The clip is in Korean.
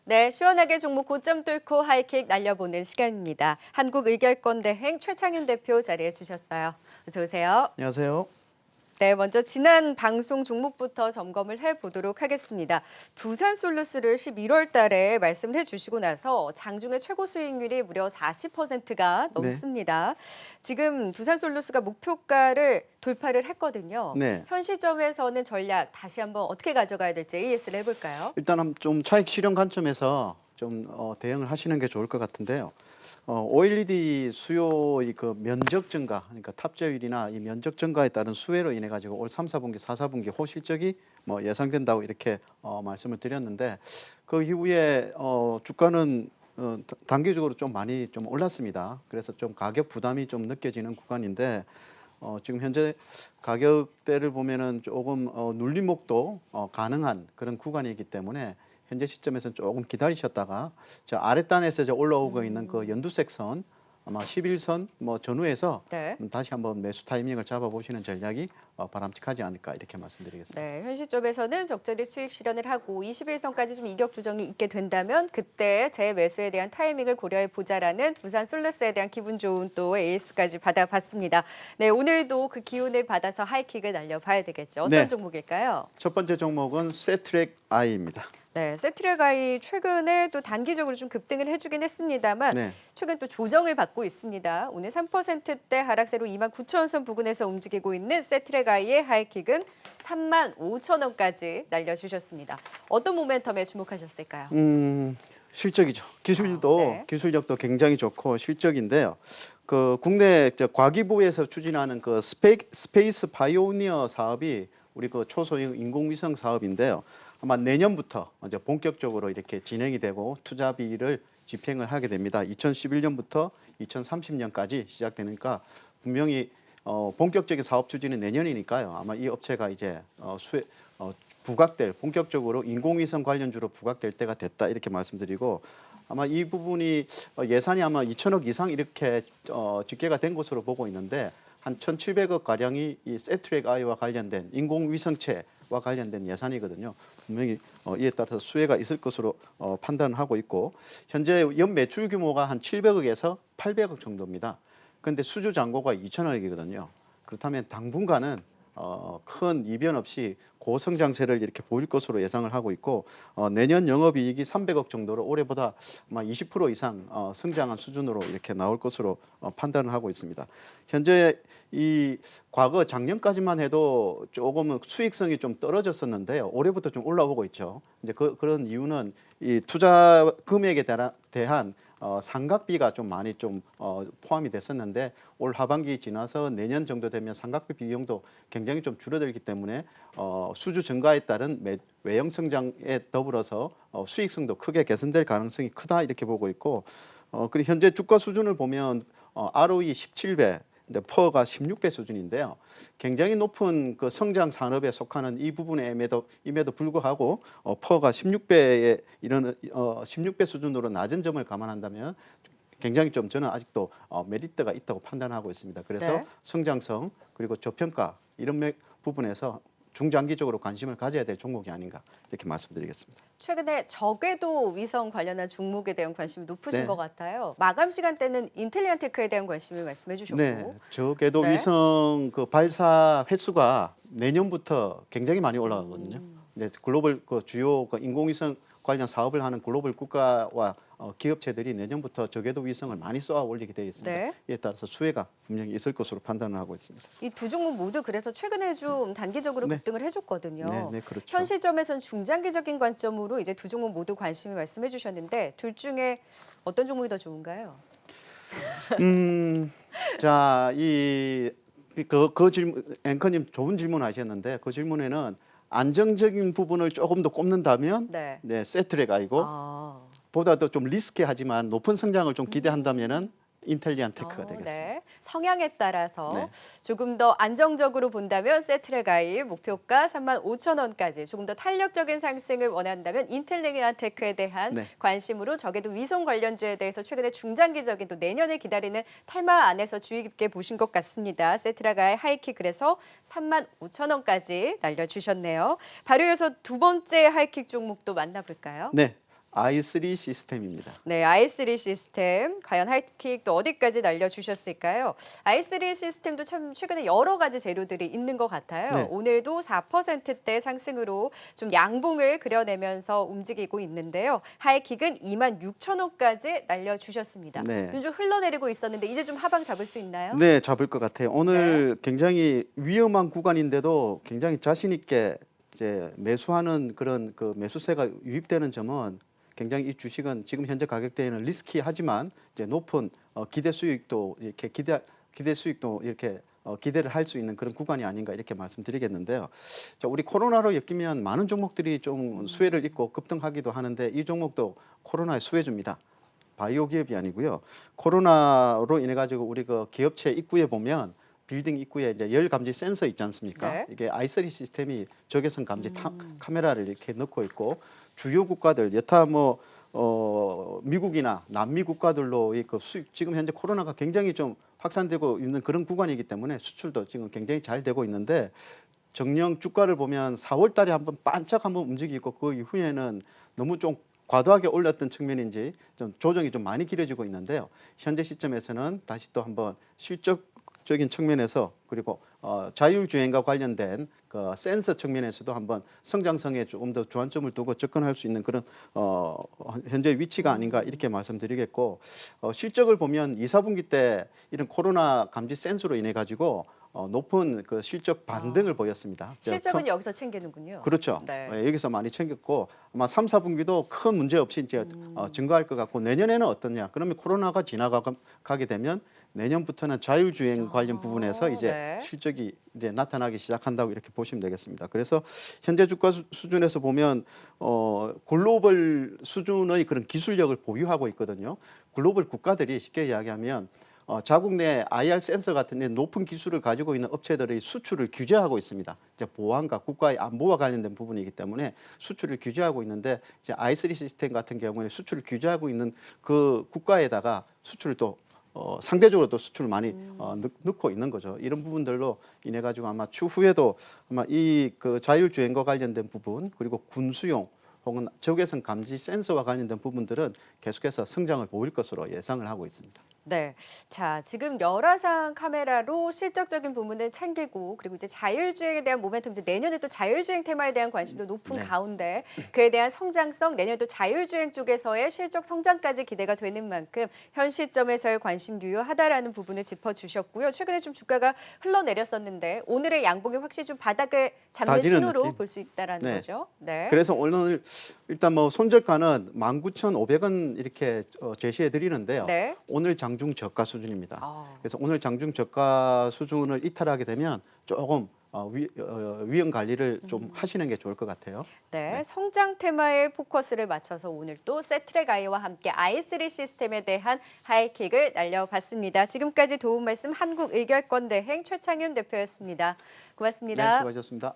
네, 시원하게 종목 고점 뚫고 하이킥 날려보는 시간입니다. 한국의결권대행 최창윤 대표 자리해 주셨어요. 어서 오세요. 안녕하세요. 네, 먼저 지난 방송 종목부터 점검을 해보도록 하겠습니다. 두산솔루스를 11월 달에 말씀을 해주시고 나서 장중에 최고 수익률이 무려 40%가 네. 넘습니다. 지금 두산솔루스가 목표가를 돌파를 했거든요. 네. 현 시점에서는 전략 다시 한번 어떻게 가져가야 될지 AS를 해볼까요? 일단 좀 차익 실현 관점에서 좀 대응을 하시는 게 좋을 것 같은데요. OLED 수요의 그 면적 증가, 그러니까 탑재율이나 이 면적 증가에 따른 수혜로 인해 가지고 올 3, 4분기, 4, 4분기 호실적이 예상된다고 이렇게 말씀을 드렸는데 그 이후에 주가는 단기적으로 좀 많이 좀 올랐습니다. 그래서 좀 가격 부담이 좀 느껴지는 구간인데 지금 현재 가격대를 보면은 조금 눌림목도 가능한 그런 구간이기 때문에 현재 시점에서는 조금 기다리셨다가 저 아랫단에서 올라오고 있는 그 연두색 선 아마 11선 전후에서 네. 다시 한번 매수 타이밍을 잡아보시는 전략이 바람직하지 않을까 이렇게 말씀드리겠습니다. 네, 현 시점에서는 적절히 수익 실현을 하고 21선까지 좀 이격 조정이 있게 된다면 그때 재매수에 대한 타이밍을 고려해 보자라는 두산솔루스에 대한 기분 좋은 또 AS까지 받아봤습니다. 네, 오늘도 그 기운을 받아서 하이킥을 날려봐야 되겠죠. 어떤 네. 종목일까요? 첫 번째 종목은 세트랙 I입니다. 네, 세트랙아이 최근에 또 단기적으로 좀 급등을 해주긴 했습니다만 네. 최근 또 조정을 받고 있습니다. 오늘 3%대 하락세로 29,000원 부근에서 움직이고 있는 세트랙아이의 하이킥은 35,000원까지 날려주셨습니다. 어떤 모멘텀에 주목하셨을까요? 실적이죠. 기술도 네. 기술력도 굉장히 좋고 실적인데요. 그 국내 과기부에서 추진하는 그 스페이스 파이오니어 사업이 우리 그 초소형 인공위성 사업인데요. 아마 내년부터 이제 본격적으로 이렇게 진행이 되고 투자비를 집행을 하게 됩니다. 2011년부터 2030년까지 시작되니까 분명히 본격적인 사업 추진은 내년이니까요. 아마 이 업체가 이제 부각될 본격적으로 인공위성 관련주로 부각될 때가 됐다 이렇게 말씀드리고 아마 이 부분이 예산이 아마 2천억 이상 이렇게 집계가 된 것으로 보고 있는데 한 1,700억 가량이 이 세트랙 I와 관련된 인공위성체와 관련된 예산이거든요. 분명히 이에 따라서 수혜가 있을 것으로 판단을 하고 있고 현재 연 매출 규모가 한 700억에서 800억 정도입니다. 그런데 수주 잔고가 2천억이거든요. 그렇다면 당분간은 큰 이변 없이 고성장세를 이렇게 보일 것으로 예상을 하고 있고 내년 영업이익이 300억 정도로 올해보다 아마 20% 이상 성장한 수준으로 이렇게 나올 것으로 판단을 하고 있습니다. 현재 이 과거 작년까지만 해도 조금은 수익성이 좀 떨어졌었는데요. 올해부터 좀 올라오고 있죠. 이제 그런 이유는 이 투자 금액에 대한 상각비가 좀 많이 좀 포함이 됐었는데 올 하반기 지나서 내년 정도 되면 상각비 비용도 굉장히 좀 줄어들기 때문에 수주 증가에 따른 외형 성장에 더불어서 수익성도 크게 개선될 가능성이 크다 이렇게 보고 있고 그리고 현재 주가 수준을 보면 ROE 17배 근데 퍼가 16배 수준인데요. 굉장히 높은 그 성장 산업에 속하는 이 부분임에도 불구하고 퍼가 16배에 이런 16배 수준으로 낮은 점을 감안한다면 굉장히 좀 저는 아직도 메리트가 있다고 판단하고 있습니다. 그래서 네. 성장성 그리고 저평가 이런 부분에서 중장기적으로 관심을 가져야 될 종목이 아닌가 이렇게 말씀드리겠습니다. 최근에 저궤도 위성 관련한 종목에 대한 관심이 높으신 네. 것 같아요. 마감 시간대는 인텔리안테크에 대한 관심을 말씀해 주셨고. 네, 저궤도 네. 위성 그 발사 횟수가 내년부터 굉장히 많이 올라가거든요. 이제 글로벌 그 주요 그 인공위성 관련 사업을 하는 글로벌 국가와 기업체들이 내년부터 저궤도 위성을 많이 쏘아 올리게 되어 있습니다. 네. 이에 따라서 수혜가 분명히 있을 것으로 판단을 하고 있습니다. 이 두 종목 모두 그래서 최근에 좀 단기적으로 네. 급등을 해줬거든요. 네, 네, 그렇죠. 현 시점에서는 중장기적인 관점으로 이제 두 종목 모두 관심을 말씀해 주셨는데 둘 중에 어떤 종목이 더 좋은가요? 자, 질문, 앵커님 좋은 질문 하셨는데 그 질문에는 안정적인 부분을 조금 더 꼽는다면 네. 네, 세트랙 아이고 아. 보다도 좀 리스키하지만 높은 성장을 좀 기대한다면은 인텔리안테크가 되겠습니다. 네. 성향에 따라서 네. 조금 더 안정적으로 본다면 세트랙아이 목표가 35,000원까지 조금 더 탄력적인 상승을 원한다면 인텔리안테크에 대한 네. 관심으로 저게도 위성 관련주에 대해서 최근에 중장기적인 또 내년을 기다리는 테마 안에서 주의 깊게 보신 것 같습니다. 세트랙아이 하이킥 그래서 35,000원까지 날려주셨네요. 바로 이어서 두 번째 하이킥 종목도 만나볼까요? 네. i3 시스템입니다. 네, i3 시스템 과연 하이킥 또 어디까지 날려주셨을까요? i3 시스템도 참 최근에 여러 가지 재료들이 있는 것 같아요. 네. 오늘도 4%대 상승으로 좀 양봉을 그려내면서 움직이고 있는데요. 하이킥은 26,000원까지 날려주셨습니다. 네. 요즘 흘러내리고 있었는데 이제 좀 하방 잡을 수 있나요? 네, 잡을 것 같아요. 오늘 굉장히 위험한 구간인데도 굉장히 자신 있게 이제 매수하는 그런 그 매수세가 유입되는 점은 굉장히 이 주식은 지금 현재 가격대에는 리스키하지만 이제 높은 기대 수익도 이렇게 기대 수익도 이렇게 기대를 할 수 있는 그런 구간이 아닌가 이렇게 말씀드리겠는데요. 자, 우리 코로나로 엮이면 많은 종목들이 좀 수혜를 입고 급등하기도 하는데 이 종목도 코로나의 수혜주입니다. 바이오 기업이 아니고요. 코로나로 인해 가지고 우리 그 기업체 입구에 보면 빌딩 입구에 이제 열 감지 센서 있지 않습니까? 네. 이게 i3 시스템이 적외선 감지 카메라를 이렇게 넣고 있고 주요 국가들 여타 뭐 미국이나 남미 국가들로 그 수입 지금 현재 코로나가 굉장히 좀 확산되고 있는 그런 구간이기 때문에 수출도 지금 굉장히 잘 되고 있는데 정녕 주가를 보면 4월 달에 한번 반짝 한번 움직이고 그 이후에는 너무 좀 과도하게 올렸던 측면인지 좀 조정이 좀 많이 길어지고 있는데요. 현재 시점에서는 다시 또 한번 실적적인 측면에서 그리고 자율주행과 관련된 그 센서 측면에서도 한번 성장성에 조금 더 주안점을 두고 접근할 수 있는 그런 현재 위치가 아닌가 이렇게 말씀드리겠고 실적을 보면 2, 4분기 때 이런 코로나 감지 센서로 인해 가지고 높은 그 실적 반등을 보였습니다. 실적은 여기서 챙기는군요. 그렇죠. 네. 여기서 많이 챙겼고 아마 3, 4분기도 큰 문제 없이 이제 증가할 것 같고 내년에는 어떠냐? 그러면 코로나가 지나가게 되면 내년부터는 자율주행 관련 부분에서 이제 네. 실적이 이제 나타나기 시작한다고 이렇게 보시면 되겠습니다. 그래서 현재 주가 수준에서 보면 글로벌 수준의 그런 기술력을 보유하고 있거든요. 글로벌 국가들이 쉽게 이야기하면 자국 내 IR 센서 같은 높은 기술을 가지고 있는 업체들의 수출을 규제하고 있습니다. 이제 보안과 국가의 안보와 관련된 부분이기 때문에 수출을 규제하고 있는데 이제 i3 시스템 같은 경우에는 수출을 규제하고 있는 그 국가에다가 수출을 또 상대적으로 또 수출을 많이 넣고 있는 거죠. 이런 부분들로 인해 가지고 아마 추후에도 아마 이 그 자율주행과 관련된 부분 그리고 군수용 혹은 적외선 감지 센서와 관련된 부분들은 계속해서 성장을 보일 것으로 예상을 하고 있습니다. 네. 자, 지금 열화상 카메라로 실적적인 부분을 챙기고 그리고 이제 자율주행에 대한 모멘텀 이제 내년에 또 자율주행 테마에 대한 관심도 높은 네. 가운데 그에 대한 성장성 내년에도 자율주행 쪽에서의 실적 성장까지 기대가 되는 만큼 현 시점에서의 관심 유효하다라는 부분을 짚어주셨고요. 최근에 좀 주가가 흘러내렸었는데 오늘의 양봉이 확실히 좀 바닥을 잡는 다지는 신호로 느낌? 볼 수 있다라는 네. 거죠. 네. 그래서 오늘 일단 뭐 손절가는 19,500원 이렇게 제시해 드리는데요. 네. 오늘 장중 저가 수준입니다. 아. 그래서 오늘 장중 저가 수준을 이탈하게 되면 조금 위험 관리를 좀 하시는 게 좋을 것 같아요. 네, 성장 테마에 포커스를 맞춰서 오늘 또 세트랙 아이와 함께 i3 시스템에 대한 하이킥을 날려봤습니다. 지금까지 도움 말씀 한국의결권 대행 최창윤 대표였습니다. 고맙습니다. 네, 수고하셨습니다.